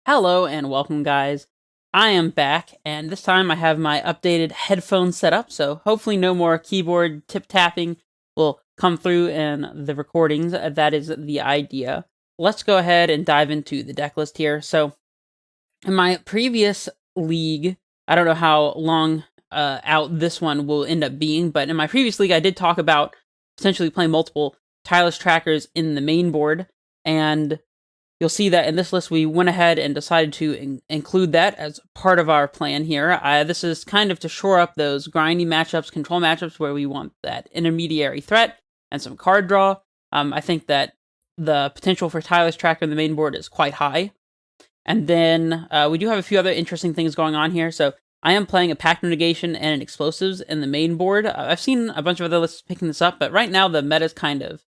Hello and welcome, guys. I am back, and this time I have my updated headphones set up, so hopefully no more keyboard tip-tapping will come through in the recordings. That is the idea. Let's go ahead and dive into the deck list here. So, in my previous league, I don't know how long out this one will end up being, but in my previous league, I did talk about potentially playing multiple tireless trackers in the main board, and you'll see that in this list, we went ahead and decided to include that as part of our plan here. This is kind of to shore up those grindy matchups, control matchups, where we want that intermediary threat and some card draw. I think that the potential for tireless tracker in the main board is quite high. And then we do have a few other interesting things going on here. So I am playing a Pact Negation and an Explosives in the main board. I've seen a bunch of other lists picking this up, but right now the meta is kind of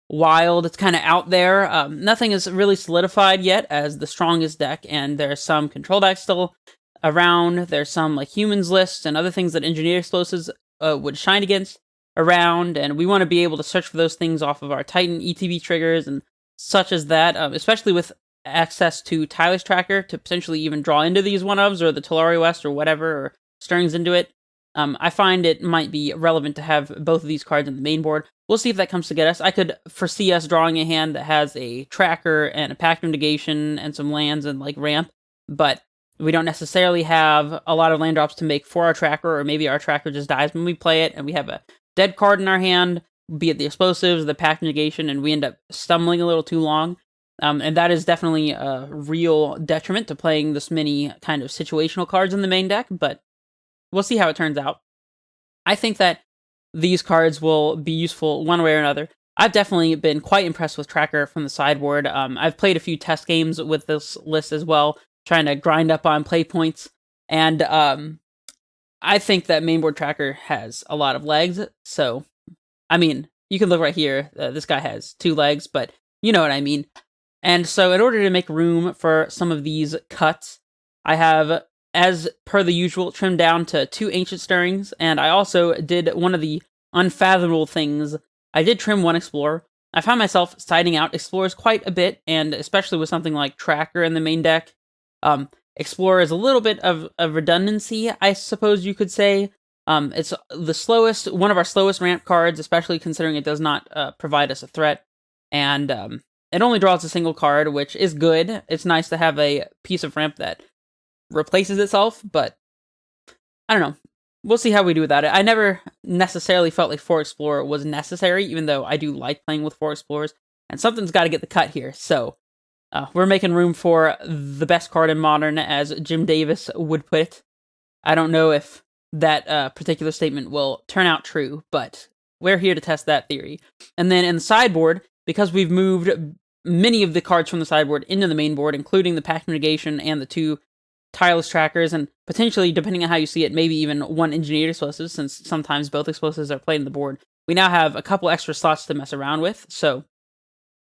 wild. It's kind of out there. Nothing is really solidified yet as the strongest deck, and there's some control decks still around. There's some like humans lists and other things that engineered explosives would shine against around, and we want to be able to search for those things off of our Titan ETB triggers and such as that, especially with access to tireless tracker to potentially even draw into these one-ofs or the Talari West or whatever, or Stirrings into it. I find it might be relevant to have both of these cards in the main board. We'll see if that comes to get us. I could foresee us drawing a hand that has a tracker and a Pact of Negation and some lands and like ramp, but we don't necessarily have a lot of land drops to make for our tracker, or maybe our tracker just dies when we play it and we have a dead card in our hand, be it the explosives, the Pact of Negation, and we end up stumbling a little too long. And that is definitely a real detriment to playing this many kind of situational cards in the main deck, but we'll see how it turns out. I think that these cards will be useful one way or another. I've definitely been quite impressed with Tracker from the sideboard. I've played a few test games with this list as well, trying to grind up on play points, and I think that mainboard Tracker has a lot of legs. So, I mean, you can look right here. This guy has 2 legs, but you know what I mean. And so, in order to make room for some of these cuts, I have, as per the usual, trimmed down to 2 Ancient Stirrings, and I also did one of the unfathomable things. I did trim 1 Explorer. I found myself siding out Explorers quite a bit, and especially with something like Tracker in the main deck. Explorer is a little bit of a redundancy, I suppose you could say. It's the slowest, one of our slowest ramp cards, especially considering it does not provide us a threat, and it only draws a single card, which is good. It's nice to have a piece of ramp that replaces itself, but I don't know. We'll see how we do without it. I never necessarily felt like 4 Explorer was necessary, even though I do like playing with 4 Explorers, and something's got to get the cut here, so we're making room for the best card in Modern, as Jim Davis would put it. I don't know if that particular statement will turn out true, but we're here to test that theory. And then in the sideboard, because we've moved many of the cards from the sideboard into the main board, including the Pact of Negation and the 2 tireless trackers, and potentially, depending on how you see it, maybe even 1 engineered explosive, since sometimes both explosives are played in the board, we now have a couple extra slots to mess around with. So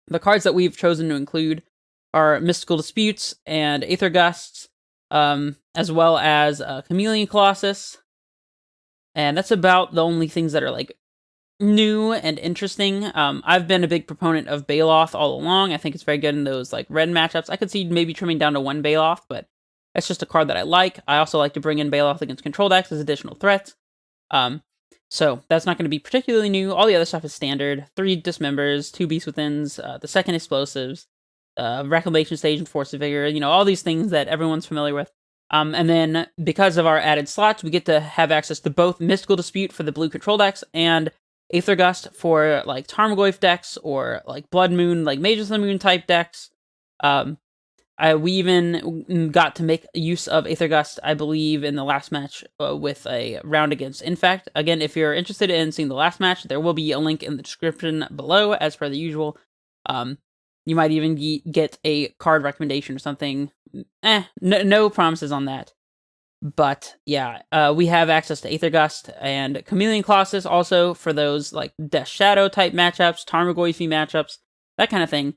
the cards that we've chosen to include are Mystical Disputes and Aether Gusts, as well as Chameleon Colossus, and that's about the only things that are like new and interesting. I've been a big proponent of Baloth all along. I think it's very good in those like red matchups. I could see maybe trimming down to 1 Baloth, but that's just a card that I like. I also like to bring in Baloth against control decks as additional threats. So that's not going to be particularly new. All the other stuff is standard. 3 Dismembers, 2 Beast Withins, the 2nd Explosives, Reclamation Stage and Force of Vigor, all these things that everyone's familiar with. And then, because of our added slots, we get to have access to both Mystical Dispute for the blue control decks and Aether Gust for like Tarmogoyf decks or like Blood Moon, like Mages of the Moon type decks. We even got to make use of Aether Gust, I believe, in the last match with a round against Infect. Again, if you're interested in seeing the last match, there will be a link in the description below, as per the usual. You might even get a card recommendation or something. No promises on that. But yeah, we have access to Aether Gust and Chameleon Colossus also for those like Death Shadow type matchups, Tarmogoyf matchups, that kind of thing.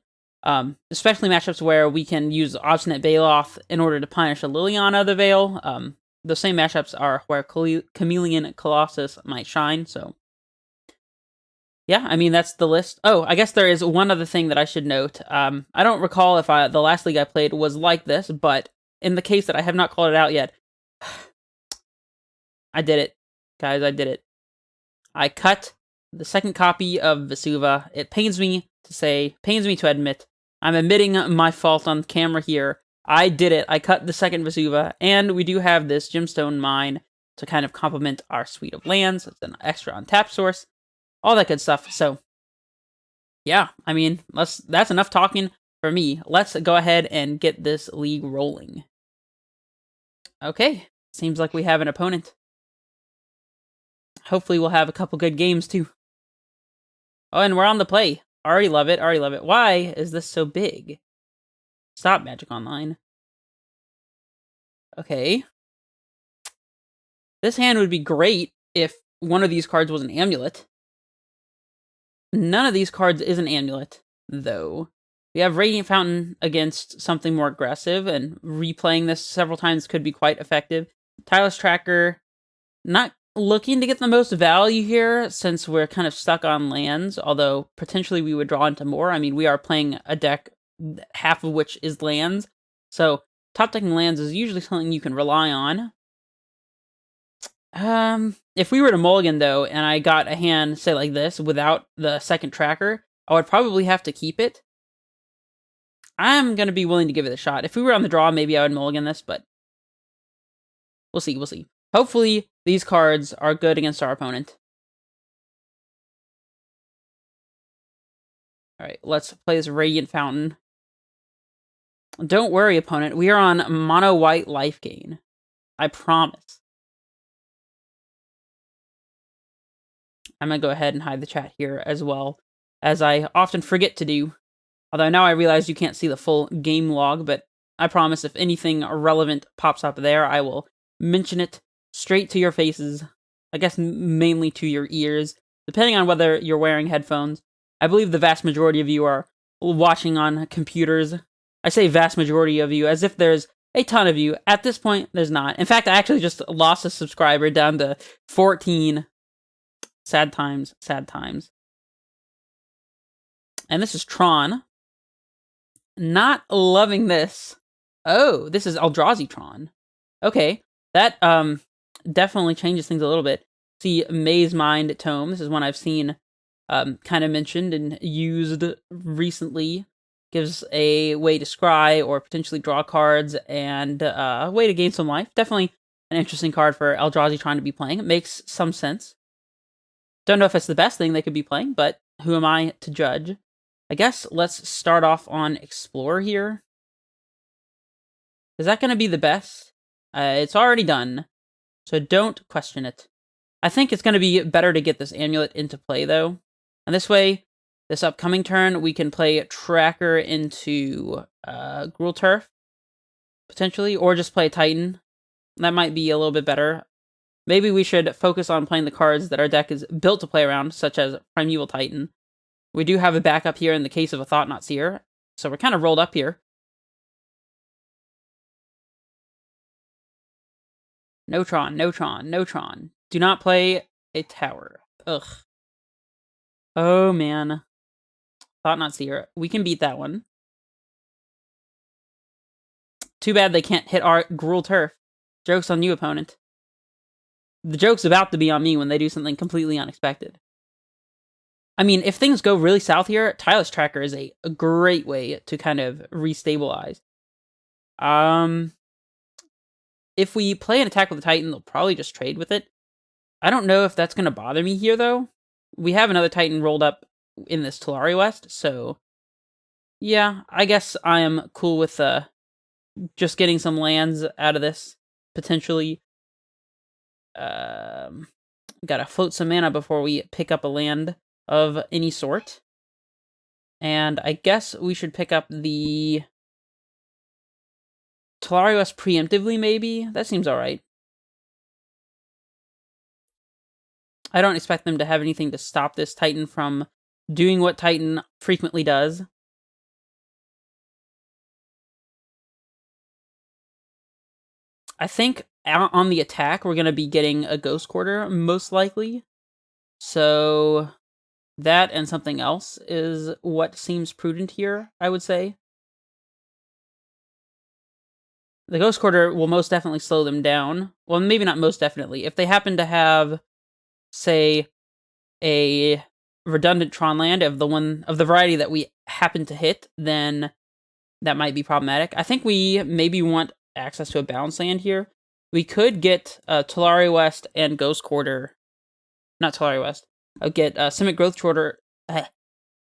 Especially matchups where we can use Obstinate Baloth in order to punish a Liliana of the Veil. The same matchups are where Chameleon Colossus might shine, so yeah, I mean, that's the list. Oh, I guess there is one other thing that I should note. I don't recall if the last league I played was like this, but in the case that I have not called it out yet, I did it. Guys, I did it. I cut the second copy of Vesuva. It pains me to admit, I'm admitting my fault on camera here. I did it. I cut the second Vesuva, and we do have this gemstone mine to kind of complement our suite of lands. It's an extra untapped source, all that good stuff. So, yeah, I mean, that's enough talking for me. Let's go ahead and get this league rolling. Okay, seems like we have an opponent. Hopefully we'll have a couple good games, too. Oh, and we're on the play. Already love it, already love it. Why is this so big? Stop, Magic Online. Okay. This hand would be great if one of these cards was an amulet. None of these cards is an amulet, though. We have Radiant Fountain against something more aggressive, and replaying this several times could be quite effective. Tireless Tracker, not looking to get the most value here, since we're kind of stuck on lands, although potentially we would draw into more. I mean, we are playing a deck, half of which is lands, so top decking lands is usually something you can rely on. If we were to mulligan, though, and I got a hand, say, like this, without the second tracker, I would probably have to keep it. I'm going to be willing to give it a shot. If we were on the draw, maybe I would mulligan this, but we'll see, we'll see. Hopefully, these cards are good against our opponent. Alright, let's play this Radiant Fountain. Don't worry, opponent. We are on mono-white life gain. I promise. I'm going to go ahead and hide the chat here as well, as I often forget to do. Although now I realize you can't see the full game log, but I promise if anything relevant pops up there, I will mention it straight to your faces. I guess mainly to your ears, depending on whether you're wearing headphones. I believe the vast majority of you are watching on computers. I say vast majority of you as if there's a ton of you. At this point, there's not. In fact, I actually just lost a subscriber down to 14. Sad times, sad times. And this is Tron. Not loving this. Oh, this is Eldrazi Tron. Okay, that definitely changes things a little bit. See, Maze Mind Tome. This is one I've seen kind of mentioned and used recently. Gives a way to scry or potentially draw cards and a way to gain some life. Definitely an interesting card for Eldrazi Tron to be playing. It makes some sense. Don't know if it's the best thing they could be playing, but who am I to judge? I guess let's start off on Explore here. Is that going to be the best? It's already done, so don't question it. I think it's going to be better to get this amulet into play, though. And this way, this upcoming turn, we can play Tracker into Gruul Turf, potentially, or just play Titan. That might be a little bit better. Maybe we should focus on playing the cards that our deck is built to play around, such as Primeval Titan. We do have a backup here in the case of a Thought-Knot Seer, so we're kind of rolled up here. No Tron, no Tron, no Tron. Do not play a tower. Ugh. Oh, man. Thought-Knot Seer. We can beat that one. Too bad they can't hit our Gruul Turf. Joke's on you, opponent. The joke's about to be on me when they do something completely unexpected. I mean, if things go really south here, Tireless Tracker is a great way to kind of restabilize. If we play an attack with the Titan, they'll probably just trade with it. I don't know if that's going to bother me here, though. We have another Titan rolled up in this Tolari West, so yeah, I guess I am cool with just getting some lands out of this, potentially. Gotta float some mana before we pick up a land of any sort. And I guess we should pick up the Tolari West preemptively, maybe? That seems alright. I don't expect them to have anything to stop this Titan from doing what Titan frequently does. I think on the attack, we're going to be getting a Ghost Quarter, most likely. So That and something else is what seems prudent here, I would say. The Ghost Quarter will most definitely slow them down. Well, maybe not most definitely. If they happen to have, say, a redundant Tron land of the variety that we happen to hit, then that might be problematic. I think we maybe want access to a bounce land here. We could get Talari West and Ghost Quarter. Not Talari West. Get Simic Growth Quarter.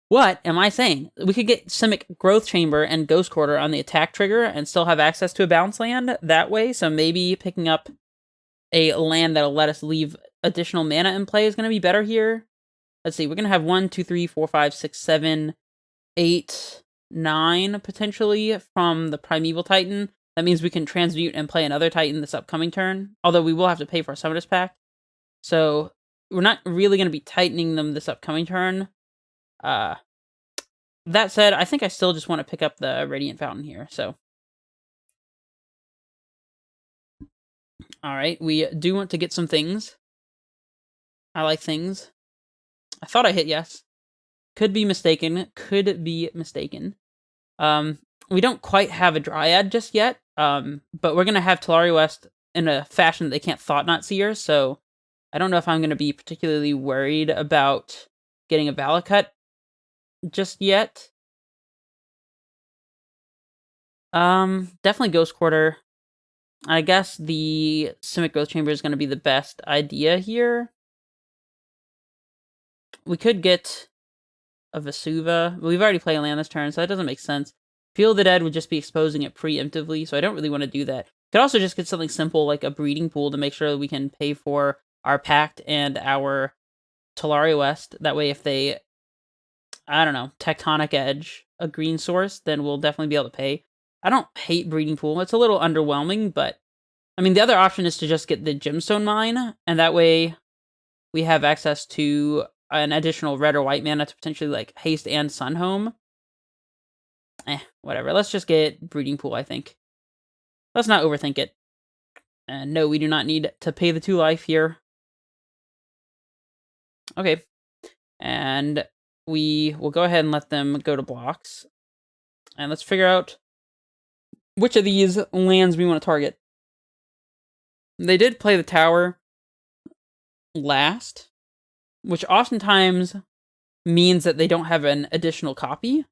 What am I saying? We could get Simic Growth Chamber and Ghost Quarter on the attack trigger and still have access to a bounce land that way. So maybe picking up a land that'll let us leave additional mana in play is going to be better here. Let's see. We're going to have 1, 2, 3, 4, 5, 6, 7, 8, 9 potentially from the Primeval Titan. That means we can transmute and play another Titan this upcoming turn. Although we will have to pay for a Summoners Pact. So we're not really going to be tightening them this upcoming turn. That said, I think I still just want to pick up the Radiant Fountain here, so. Alright, we do want to get some things. I like things. I thought I hit yes. Could be mistaken. Could be mistaken. We don't quite have a Dryad just yet, but we're going to have Talari West in a fashion that they can't Thought Knot Seer, so I don't know if I'm going to be particularly worried about getting a Valakut just yet. Definitely Ghost Quarter. I guess the Simic Growth Chamber is going to be the best idea here. We could get a Vesuva. We've already played a land this turn, so that doesn't make sense. Field of the Dead would just be exposing it preemptively, so I don't really want to do that. Could also just get something simple like a Breeding Pool to make sure that we can pay for our Pact and our Talari West. That way if they, I don't know, Tectonic Edge a green source, then we'll definitely be able to pay. I don't hate Breeding Pool. It's a little underwhelming, but I mean, the other option is to just get the Gemstone Mine, and that way we have access to an additional red or white mana to potentially, like, haste and Sunhome. Whatever. Let's just get Breeding Pool, I think. Let's not overthink it. And no, we do not need to pay the 2 life here. Okay. And we will go ahead and let them go to blocks. And let's figure out which of these lands we want to target. They did play the tower last, which oftentimes means that they don't have an additional copy.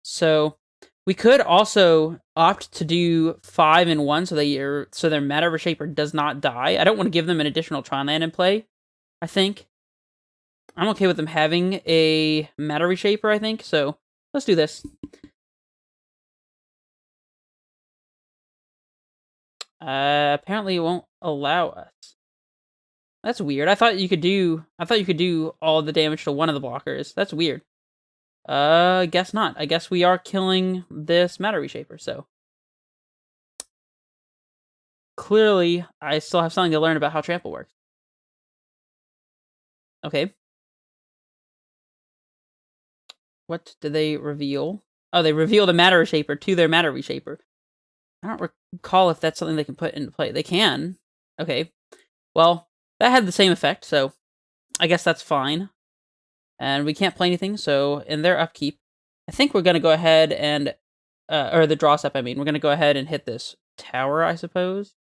So we could also opt to do 5 in 1 so their Matter Reshaper does not die. I don't want to give them an additional Tron land in play, I think. I'm okay with them having a Matter Reshaper, I think, so let's do this. Apparently it won't allow us. That's weird. I thought you could do all the damage to one of the blockers. That's weird. Guess not. I guess we are killing this Matter Reshaper, so. Clearly, I still have something to learn about how Trample works. Okay. What did they reveal? Oh, they revealed a Matter Reshaper to their Matter Reshaper. I don't recall if that's something they can put into play. They can. Okay. Well, that had the same effect, so I guess that's fine. And we can't play anything, so in their upkeep, I think we're going to go ahead and, or the draw step, I mean, we're going to go ahead and hit this tower, I suppose.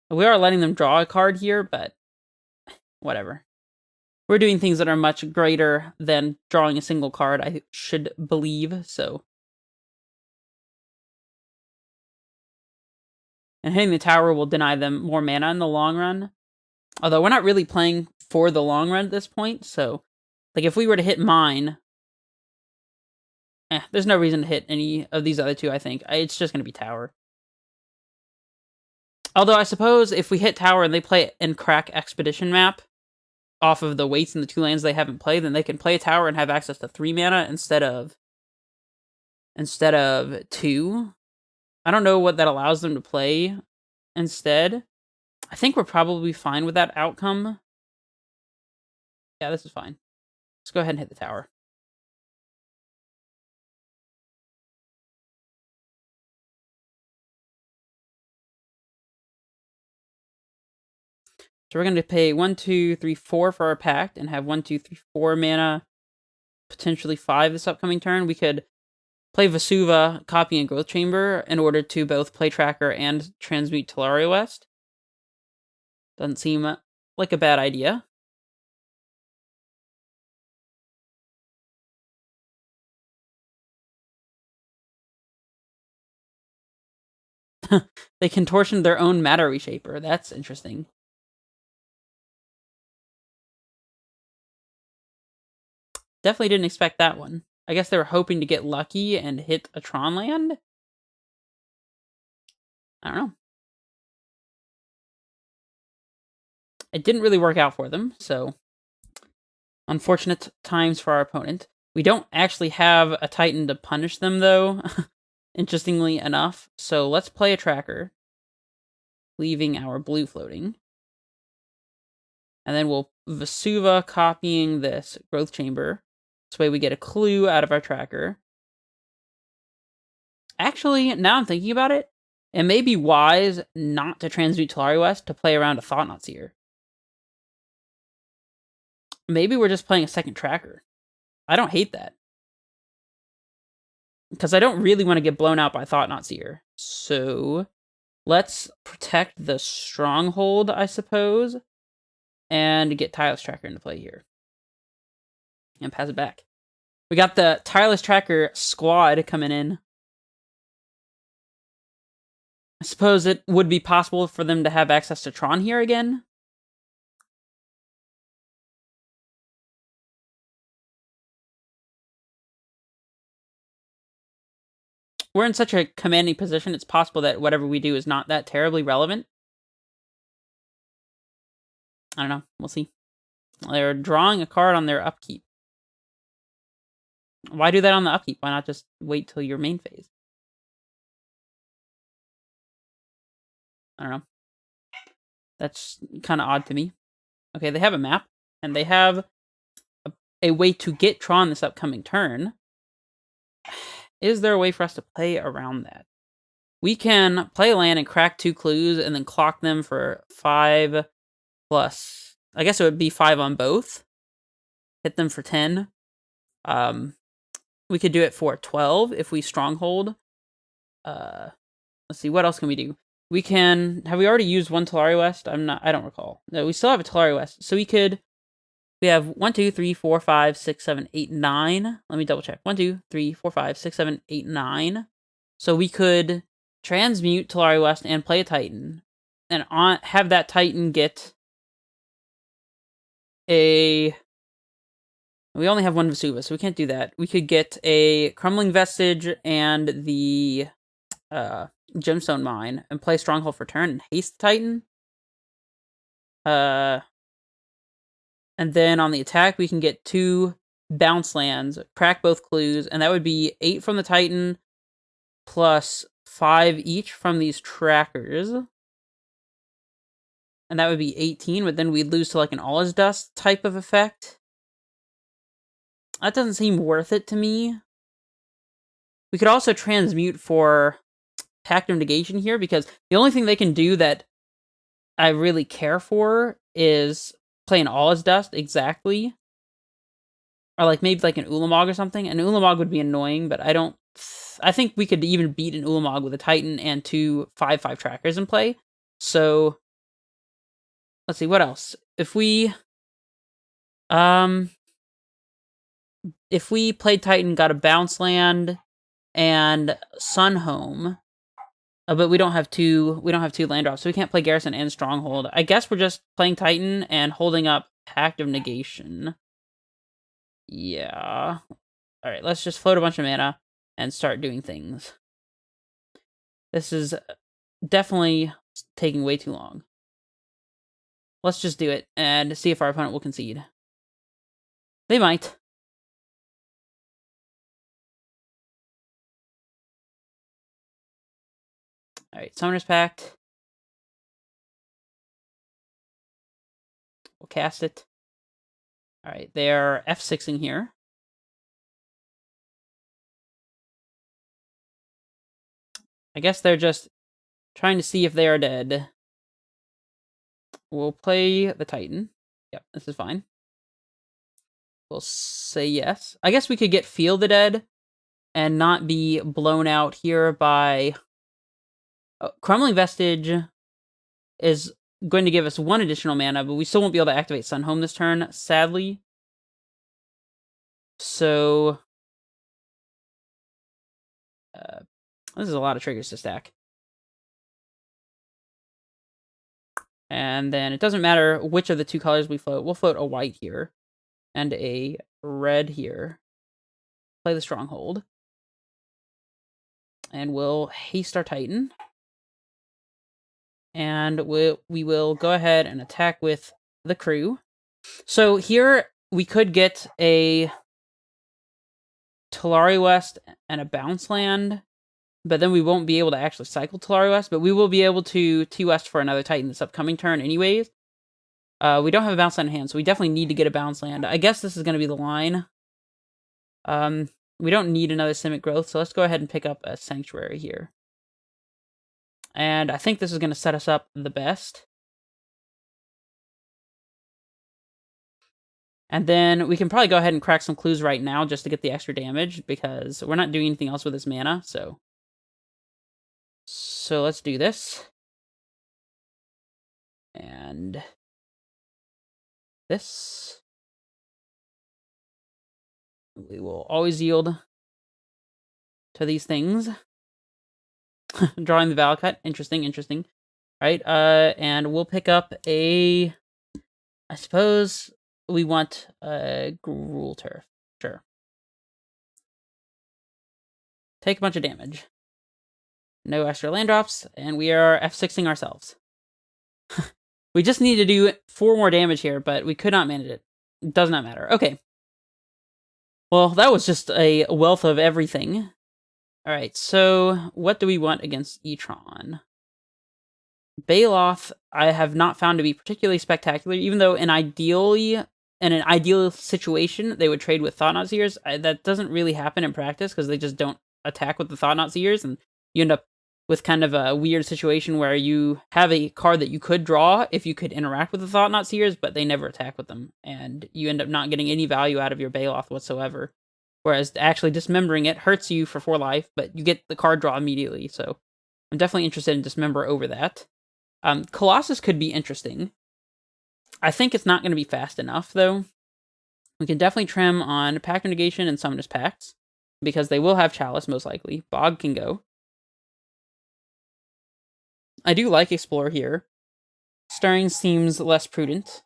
We are letting them draw a card here, but whatever. We're doing things that are much greater than drawing a single card, I should believe, so. And hitting the tower will deny them more mana in the long run. Although we're not really playing for the long run at this point, so. Like, if we were to hit mine, there's no reason to hit any of these other two, I think. It's just going to be tower. Although, I suppose if we hit tower and they play and crack Expedition Map off of the weights in the 2 lands they haven't played, then they can play a tower and have access to 3 mana instead of 2. I don't know what that allows them to play instead. I think we're probably fine with that outcome. Yeah, this is fine. Let's go ahead and hit the tower. So we're going to pay 1, 2, 3, 4 for our pact and have 1, 2, 3, 4 mana, potentially 5 this upcoming turn. We could play Vesuva, copy and Growth Chamber in order to both play Tracker and transmute Tolaria West. Doesn't seem like a bad idea. They contortioned their own matter reshaper. That's interesting. Definitely didn't expect that one. I guess they were hoping to get lucky and hit a Tron land? I don't know. It didn't really work out for them, so unfortunate times for our opponent. We don't actually have a Titan to punish them, though, interestingly enough. So let's play a Tracker, leaving our blue floating. And then we'll Vesuva copying this Growth Chamber. This way we get a clue out of our Tracker. Actually, now I'm thinking about it, it may be wise not to transmute Tolaria West to play around a Thought-Knot Seer. Maybe we're just playing a second Tracker. I don't hate that. Because I don't really want to get blown out by Thought-Knot Seer. So let's protect the Stronghold, I suppose, and get Tireless Tracker into play here. And pass it back. We got the Tireless Tracker squad coming in. I suppose it would be possible for them to have access to Tron here again. We're in such a commanding position, it's possible that whatever we do is not that terribly relevant. I don't know. We'll see. They're drawing a card on their upkeep. Why do that on the upkeep? Why not just wait till your main phase? I don't know. That's kind of odd to me. Okay, they have a map, and they have a way to get Tron this upcoming turn. Is there a way for us to play around that? We can play a land and crack 2 clues and then clock them for 5 plus. I guess it would be 5 on both. Hit them for 10. We could do it for 12 if we stronghold. Let's see, what else can we do? We can. Have we already used one Tolaria West? I don't recall. No, we still have a Tolaria West. So we could. We have 1, 2, 3, 4, 5, 6, 7, 8, 9. Let me double check. 1, 2, 3, 4, 5, 6, 7, 8, 9. So we could transmute Tolaria West and play a Titan. And have that Titan get a. We only have one Vesuva, so we can't do that. We could get a Crumbling Vestige and the Gemstone Mine and play Stronghold for turn and haste the Titan. And then on the attack, we can get 2 bounce lands, crack both clues, and that would be 8 from the Titan plus 5 each from these trackers. And that would be 18, but then we'd lose to like an All Is Dust type of effect. That doesn't seem worth it to me. We could also transmute for Pact of Negation here, because the only thing they can do that I really care for is play an All Is Dust, exactly. Or like maybe like an Ulamog or something. An Ulamog would be annoying, but I think we could even beat an Ulamog with a Titan and 2 5/5 trackers in play. So let's see, what else? If we played Titan, got a bounce land and Sunhome, but we don't have two land drops, so we can't play Garrison and Stronghold. I guess we're just playing Titan and holding up Pact of Negation. Yeah. Alright, let's just float a bunch of mana and start doing things. This is definitely taking way too long. Let's just do it and see if our opponent will concede. They might. Alright, Summoner's Pact. We'll cast it. Alright, they're F6ing here. I guess they're just trying to see if they are dead. We'll play the Titan. Yep, this is fine. We'll say yes. I guess we could get Feel the Dead and not be blown out here by... Crumbling Vestige is going to give us 1 additional mana, but we still won't be able to activate Sunhome this turn, sadly. So... this is a lot of triggers to stack. And then it doesn't matter which of the 2 colors we float. We'll float a white here and a red here. Play the Stronghold. And we'll haste our Titan. And we will go ahead and attack with the crew. So here we could get a Talari West and a Bounce Land, but then we won't be able to actually cycle Talari West, but we will be able to T-West for another Titan this upcoming turn anyways. We don't have a Bounce Land in hand, so we definitely need to get a Bounce Land. I guess this is going to be the line. We don't need another Simic Growth, so let's go ahead and pick up a Sanctuary here. And I think this is going to set us up the best. And then we can probably go ahead and crack some clues right now just to get the extra damage, because we're not doing anything else with this mana, so... So let's do this. And... this. We will always yield to these things. Drawing the Valakut. Interesting, interesting. Right, and we'll pick up a... I suppose we want a Gruul Turf. Sure. Take a bunch of damage. No extra land drops, and we are F6ing ourselves. We just need to do 4 more damage here, but we could not manage it. It does not matter. Okay. Well, that was just a wealth of everything. Alright, so what do we want against Etron? Baloth, I have not found to be particularly spectacular, even though in an ideal situation, they would trade with Thought-Knot Seers. That doesn't really happen in practice, because they just don't attack with the Thought-Knot Seers, and you end up with kind of a weird situation where you have a card that you could draw if you could interact with the Thought-Knot Seers, but they never attack with them, and you end up not getting any value out of your Baloth whatsoever. Whereas actually dismembering it hurts you for 4 life, but you get the card draw immediately, so I'm definitely interested in Dismember over that. Colossus could be interesting. I think it's not going to be fast enough, though. We can definitely trim on Pact Negation and Summoner's Pacts, because they will have Chalice, most likely. Bog can go. I do like Explore here. Stirring seems less prudent,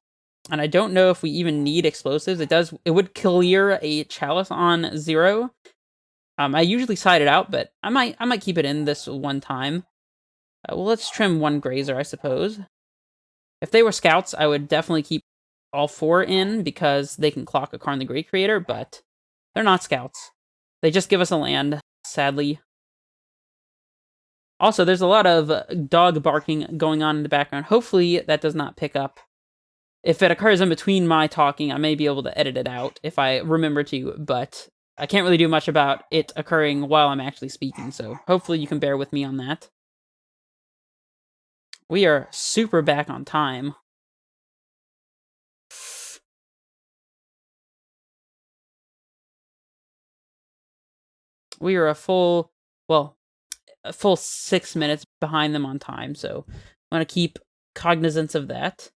and I don't know if we even need Explosives. It would clear a Chalice on 0. I usually side it out, but I might keep it in this one time. Well, let's trim 1 Grazer, I suppose. If they were Scouts, I would definitely keep all 4 in, because they can clock a Karn the Great Creator, but they're not Scouts. They just give us a land, sadly. Also, there's a lot of dog barking going on in the background. Hopefully, that does not pick up. If it occurs in between my talking, I may be able to edit it out if I remember to, but I can't really do much about it occurring while I'm actually speaking, so hopefully you can bear with me on that. We are super back on time. We are a full 6 minutes behind them on time, so I want to keep cognizance of that.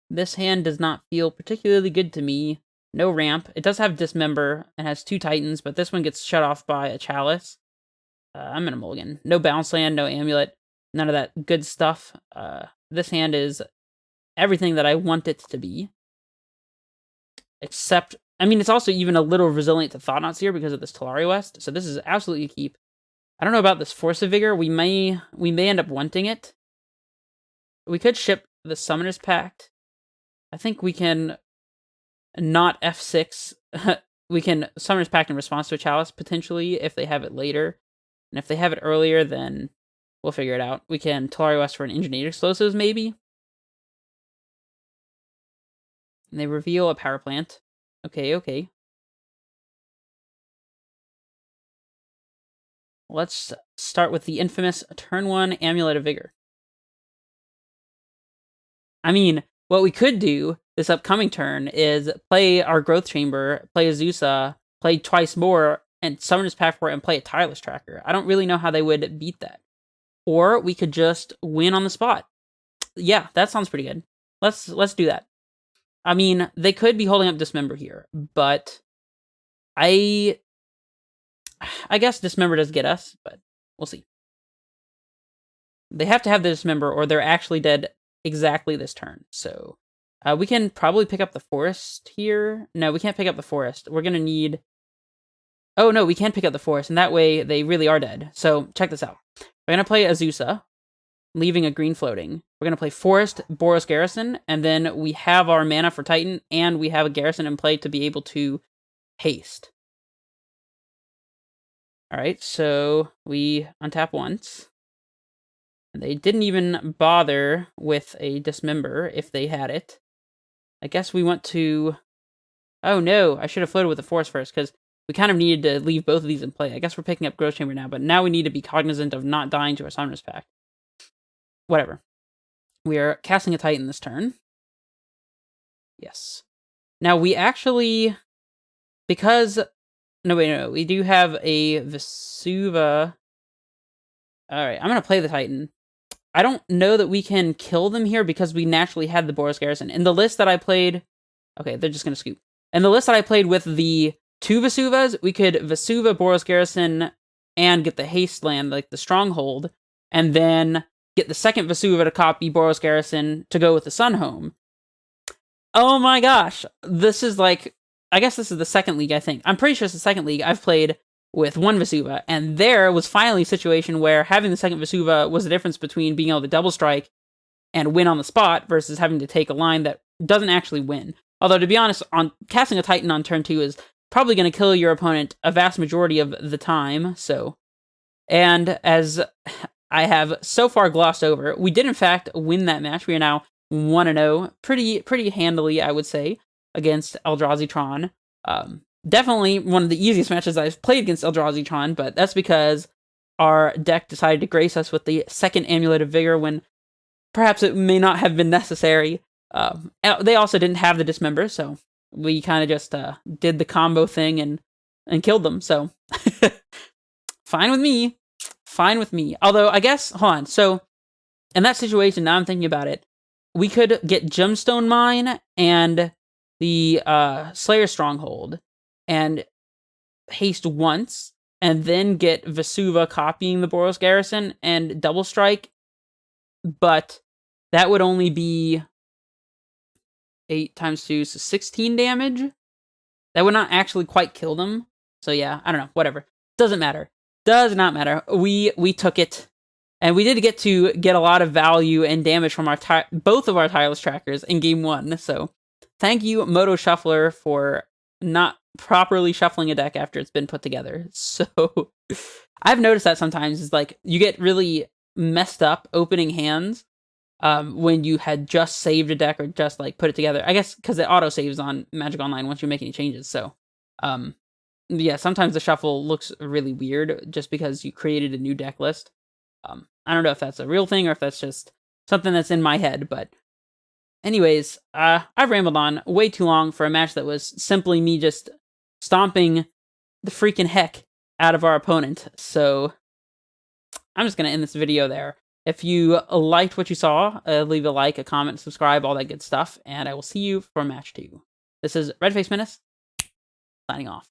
This hand does not feel particularly good to me. No ramp. It does have Dismember and has 2 Titans, but this one gets shut off by a Chalice. I'm in a mulligan. No Bounce Land, no Amulet, none of that good stuff. This hand is everything that I want it to be. Except, I mean, it's also even a little resilient to Thought-Knot Seer because of this Talari West, so this is absolutely a keep. I don't know about this Force of Vigor. We may end up wanting it. We could ship the Summoner's Pact. I think we can not F6. We can Summoner's Pact in response to a Chalice, potentially, if they have it later. And if they have it earlier, then we'll figure it out. We can Talari West for an Engineered Explosives, maybe. And they reveal a Power Plant. Okay. Let's start with the infamous turn 1 Amulet of Vigor. I mean, what we could do this upcoming turn is play our Growth Chamber, play Azusa, play twice more, and summon his pack for it and play a Tireless Tracker. I don't really know how they would beat that. Or we could just win on the spot. Yeah, that sounds pretty good. Let's do that. I mean, they could be holding up Dismember here, but I guess Dismember does get us, but we'll see. They have to have the Dismember or they're actually dead exactly this turn. So we can probably pick up the Forest here. No, we can't pick up the Forest. We're going to need... Oh, no, we can pick up the Forest, and that way they really are dead. So check this out. We're going to play Azusa, leaving a green floating. We're going to play Forest, Boros Garrison, and then we have our mana for Titan, and we have a Garrison in play to be able to haste. Alright, so we untap once. They didn't even bother with a Dismember if they had it. I guess we want to... Oh no, I should have floated with the Forest first, because we kind of needed to leave both of these in play. I guess we're picking up Growth Chamber now, but now we need to be cognizant of not dying to our Summoner's Pact. Whatever. We are casting a Titan this turn. Yes. Now we actually... Because... No, wait, no. We do have a Vesuva. Alright, I'm going to play the Titan. I don't know that we can kill them here because we naturally had the Boros Garrison. In the list that I played... Okay, they're just going to scoop. In the list that I played with the 2 Vesuvas, we could Vesuva, Boros Garrison, and get the haste land, like the Stronghold, and then get the second Vesuva to copy Boros Garrison to go with the Sunhome. Oh my gosh! This is like... I guess this is the second league, I think. I'm pretty sure it's the second league I've played with 1 Vesuva, and there was finally a situation where having the second Vesuva was the difference between being able to double strike and win on the spot versus having to take a line that doesn't actually win. Although, to be honest, on casting a Titan on turn 2 is probably going to kill your opponent a vast majority of the time, so... And as I have so far glossed over, we did in fact win that match. We are now 1-0, pretty handily, I would say, against Eldrazi Tron. Definitely one of the easiest matches I've played against Eldrazi Tron, but that's because our deck decided to grace us with the second Amulet of Vigor when perhaps it may not have been necessary. They also didn't have the Dismember, so we kind of just did the combo thing and killed them, so fine with me. Fine with me. Although, I guess, hold on, so in that situation, now I'm thinking about it, we could get Gemstone Mine and the Slayer Stronghold and haste once, and then get Vesuva copying the Boros Garrison and double strike, but that would only be 8 times 2, so 16 damage. That would not actually quite kill them. So yeah, I don't know, whatever. Doesn't matter. Does not matter. We took it, and we did get a lot of value and damage from our both of our Tireless Trackers in game 1, so thank you, Moto Shuffler, for not properly shuffling a deck after it's been put together. So, I've noticed that sometimes is like you get really messed up opening hands when you had just saved a deck or just like put it together. I guess because it auto saves on Magic Online once you make any changes. So, yeah, sometimes the shuffle looks really weird just because you created a new deck list. I don't know if that's a real thing or if that's just something that's in my head, but anyways, I've rambled on way too long for a match that was simply me just stomping the freaking heck out of our opponent. So I'm just going to end this video there. If you liked what you saw, leave a like, a comment, subscribe, all that good stuff, and I will see you for match 2. This is Redface Menace, signing off.